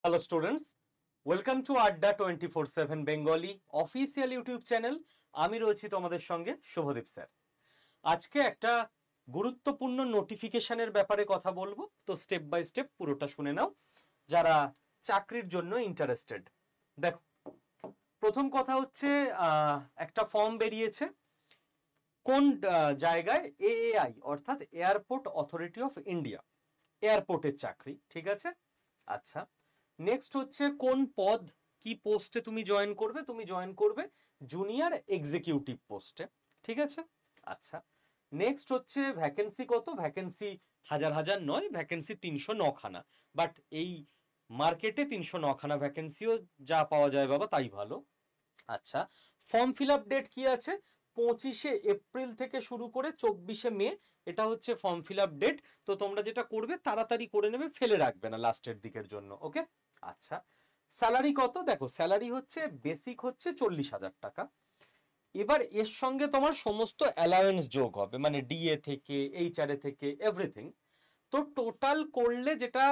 Hello students, welcome to Adda 24/7 Bengali official YouTube channel. আমি রয়েছি তোমাদের সঙ্গে শুভদীপ স্যার। আজকে একটা গুরুত্বপূর্ণ নোটিফিকেশনের ব্যাপারে কথা বলবো, তো স্টেপ বাই স্টেপ পুরোটা শুনে নাও যারা চাকরির জন্য ইন্টারেস্টেড। দেখো, প্রথম কথা হচ্ছে একটা ফর্ম বেরিয়েছে কোন জায়গায়, এএআই অর্থাৎ এয়ারপোর্ট অথরিটি অফ ইন্ডিয়া, এয়ারপোর্টের চাকরি, ঠিক আছে। আচ্ছা, নেক্সট হচ্ছে কোন পদ, কি পোস্টে তুমি জয়েন করবে, তুমি জয়েন করবে জুনিয়র এক্সিকিউটিভ পোস্টে, ঠিক আছে। আচ্ছা, নেক্সট হচ্ছে ভ্যাকেন্সি কত, ভ্যাকেন্সি হাজার হাজার নয়, ভ্যাকেন্সি 309খানা, বাট এই মার্কেটে 309খানা ভ্যাকেন্সিও যা পাওয়া যায় বাবা তাই ভালো। আচ্ছা, ফর্ম ফিল আপ ডেট কি আছে, 25শে এপ্রিল থেকে শুরু করে 24শে মে, এটা হচ্ছে ফর্ম ফিল আপ ডেট। তো তোমরা যেটা করবে তাড়াতাড়ি করে নেবে, ফেলে রাখবে না লাস্টের দিকের জন্য, ওকে। আচ্ছা, স্যালারি কত, দেখো স্যালারি হচ্ছে বেসিক হচ্ছে 40,000 টাকা। এবার এর সঙ্গে তোমার সমস্ত অ্যালাওয়েন্স যোগ হবে, মানে ডিএ থেকে এইচআরএ থেকে এভরিথিং। তো টোটাল করলে যেটা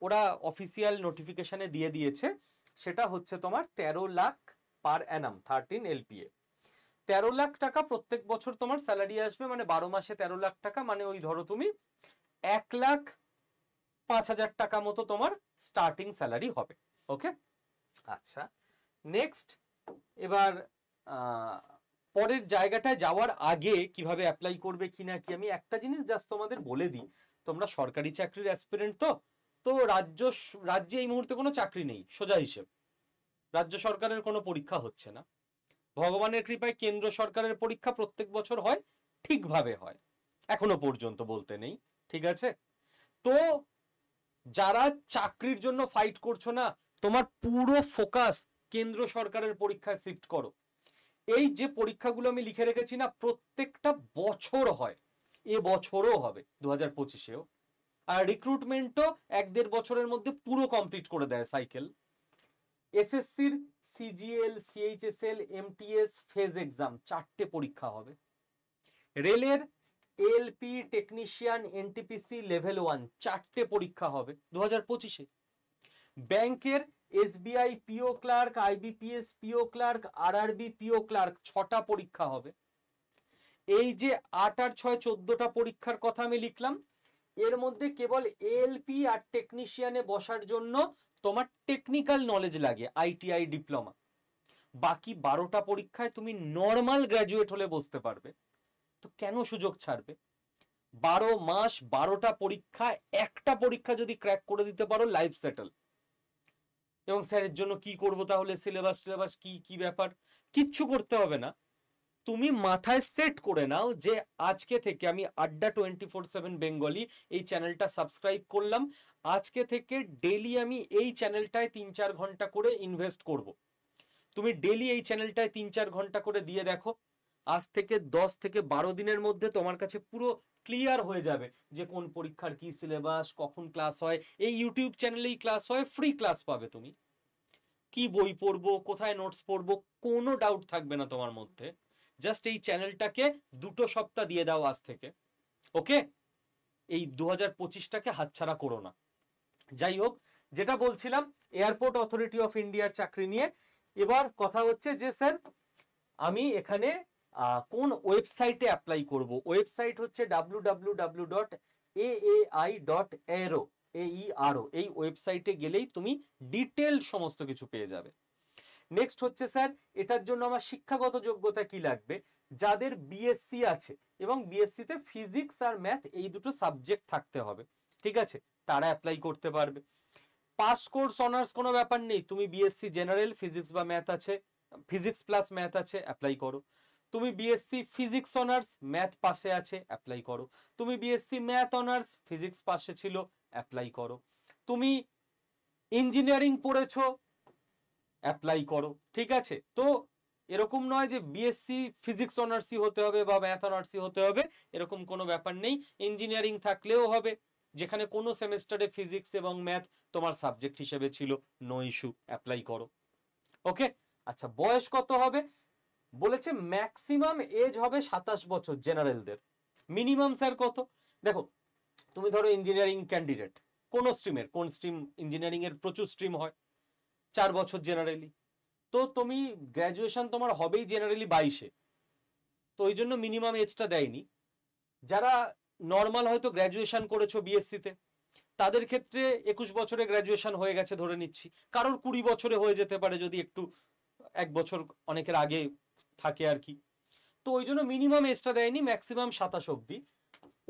ওরা অফিসিয়াল নোটিফিকেশনে দিয়ে দিয়েছে সেটা হচ্ছে তোমার 13 লাখ পার অ্যানাম, 13 এলপিএ। 13 লাখ টাকা প্রত্যেক বছর তোমার স্যালারি আসবে, মানে 12 মাসে 13 লাখ টাকা, মানে ওই ধরো তুমি 1,05,000 টাকা মতো তোমার স্টার্টিং স্যালারি হবে, ওকে। আচ্ছা, নেক্সট এবার পরের জায়গাটায় যাওয়ার আগে কিভাবে অ্যাপ্লাই করবে কিনা কি, আমি একটা জিনিস জাস্ট তোমাদের বলে দিই, তোমরা সরকারি চাকরির অ্যাসপিরেন্ট, তো রাজ্যে এই মুহূর্তে কোনো চাকরি নেই, সোজা হিসেব রাজ্য সরকারের কোনো পরীক্ষা হচ্ছে না। ভগবানের কৃপায় কেন্দ্র সরকারের পরীক্ষা প্রত্যেক বছর হয়, ঠিকভাবে হয়, এখনো পর্যন্ত বলতে নেই, ঠিক আছে। তো যারা চাকরির জন্য ফাইট করছো না, তোমার পুরো ফোকাস কেন্দ্র সরকারের পরীক্ষায় শিফট করো। এই যে পরীক্ষাগুলো আমি লিখে রেখেছি না, প্রত্যেকটা বছর হয়, এ বছরও হবে 2025-এও, আর রিক্রুটমেন্টও 1-1.5 বছরের মধ্যে পুরো কমপ্লিট করে দেয় সাইকেল। এসএসসির CGL, CHSL, MTS phase exam 4টে পরীক্ষা হবে। রেলের এলপি টেকনিশিয়ান এনটিপিসি লেভেল 1 4টে পরীক্ষা হবে 2025-এ। ব্যাংকের SBI PO clerk, IBPS PO clerk, RRB PO clerk 6টা পরীক্ষা হবে। এই যে 8 আর 6 14টা পরীক্ষার কথা আমি লিখলাম, এর মধ্যে কেবল এলপি আর টেকনিশিয়ানে বসার জন্য তোমার টেকনিক্যাল নলেজ লাগে, আইটিআই ডিপ্লোমা। বাকি 12টা পরীক্ষায় তুমি নর্মাল গ্র্যাজুয়েট হলে বসতে পারবে। তো কেন সুযোগ ছাড়বে? 12 মাস 12টা পরীক্ষা, একটা পরীক্ষা যদি ক্র্যাক করে দিতে পারো লাইফ সেটেল। এবং স্যারের জন্য কি করব তাহলে, সিলেবাস কি কি ব্যাপার, কিচ্ছু করতে হবে না। তুমি মাথায় সেট করে নাও যে আজকে থেকে আমি আড্ডা 24/7 বেঙ্গলি এই চ্যানেলটা সাবস্ক্রাইব করলাম, আজকে থেকে ডেলি আমি এই চ্যানেলটায় 3-4 ঘন্টা করে ইনভেস্ট করব। তুমি ডেলি এই চ্যানেলটায় 3-4 ঘন্টা করে দিয়ে দেখো, আজ থেকে 10 থেকে 12 দিনের মধ্যে তোমার কাছে পুরো ক্লিয়ার হয়ে যাবে যে কোন পরীক্ষার কি সিলেবাস, কখন ক্লাস হয়। এই ইউটিউব চ্যানেলেই ক্লাস হয়, ফ্রি ক্লাস পাবে। তুমি কি বই পড়বো, কোথায় নোটস পড়বো, কোনো ডাউট থাকবে না তোমার মধ্যে। জাস্ট এই চ্যানেলটাকে 2 সপ্তাহ দিয়ে দাও আজ থেকে, ওকে। এই 2025টাকে হাতছাড়া করো না। যাই হোক, যেটা বলছিলাম এয়ারপোর্ট অথরিটি অফ ইন্ডিয়ার চাকরি নিয়ে, এবার কথা হচ্ছে যে স্যার আমি এখানে কোন ওয়েবসাইটে অ্যাপ্লাই করব। ওয়েবসাইট হচ্ছে www.aai.aero, এই ওয়েবসাইটে গেলেই তুমি ডিটেল সমস্ত কিছু পেয়ে যাবে। নেক্সট হচ্ছে স্যার এটার জন্য আমার শিক্ষাগত যোগ্যতা কি লাগবে, যাদের বিএসসি আছে এবং বিএসসিতে ফিজিক্স আর ম্যাথ এই দুটো সাবজেক্ট থাকতে হবে, ঠিক আছে, তারা অ্যাপ্লাই করতে পারবে। পাস কোর্স অনার্স কোনো ব্যাপার নেই, তুমি বিএসসি জেনারেল ফিজিক্স বা ম্যাথ আছে, ফিজিক্স প্লাস ম্যাথ আছে, অ্যাপ্লাই করো। তুমি বিএসসি ফিজিক্স অনার্স ম্যাথ পাশে আছে, অ্যাপ্লাই করো। তুমি বিএসসি ম্যাথ অনার্স ফিজিক্স পাশে ছিল, অ্যাপ্লাই করো। তুমি ইঞ্জিনিয়ারিং পড়েছো, অ্যাপ্লাই করো, ঠিক আছে। তো এরকম নয় যে বিএসসি ফিজিক্স অনার্সই হতে হবে বা ম্যাথ অনার্সই হতে হবে, এরকম কোনো ব্যাপার নেই। ইঞ্জিনিয়ারিং থাকলেও হবে, যেখানে কোনো সেমেস্টারে ফিজিক্স এবং ম্যাথ তোমার সাবজেক্ট হিসেবে ছিল, নো ইস্যু, অ্যাপ্লাই করো, ওকে। আচ্ছা, বয়স কত হবে বলেছে, ম্যাক্সিমাম এজ হবে 27 বছর জেনারেলদের। মিনিমাম স্যার কত, দেখো তুমি ধরো ইঞ্জিনিয়ারিং ক্যান্ডিডেট, কোন স্ট্রিমের, কোন স্ট্রিম, ইঞ্জিনিয়ারিং এর প্রচুর স্ট্রিম হয়, 4 বছর জেনারেলি। তো তুমি গ্র্যাজুয়েশন তোমার হবেই জেনারেলি 22-এ, তো ওই জন্য মিনিমাম এজটা দেয়নি। যারা নর্মাল হয়তো গ্র্যাজুয়েশন করেছো বিএসসিতে, তাদের ক্ষেত্রে 21 বছরে গ্র্যাজুয়েশন হয়ে গেছে ধরে নিচ্ছি, কারোর 20 বছরে হয়ে যেতে পারে যদি একটু 1 বছর অনেকের আগে থাকে আর কি। তো ওই জন্য মিনিমাম এজটা দেয়নি, ম্যাক্সিমাম 27 অবধি।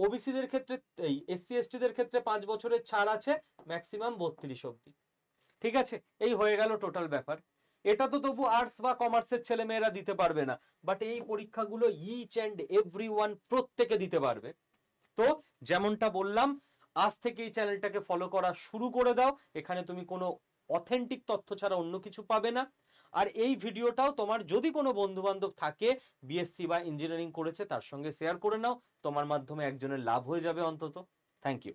ওবিসিদের ক্ষেত্রে, এই এসসি এসটিদের ক্ষেত্রে 5 বছরের ছাড় আছে, ম্যাক্সিমাম 32 অবধি। ঠিক আছে, এই হয়ে গেল টোটাল ব্যাপার। এটা তো তবু আর্টস বা কমার্সের ছেলে মেয়েরা দিতে পারবে না, বাট এই পরীক্ষাগুলো ইচ অ্যান্ড এভরিওয়ান প্রত্যেকে দিতে পারবে। তো যেমনটা বললাম, আজ থেকে এই চ্যানেলটাকে ফলো করা শুরু করে দাও, এখানে তুমি কোনো অথেন্টিক তথ্য ছাড়া অন্য কিছু পাবে না। আর এই ভিডিওটাও তোমার যদি কোনো বন্ধু বান্ধব থাকে বিএসসি বা ইঞ্জিনিয়ারিং করেছে, তার সঙ্গে শেয়ার করে নাও, তোমার মাধ্যমে একজনের লাভ হয়ে যাবে অন্তত। Thank you.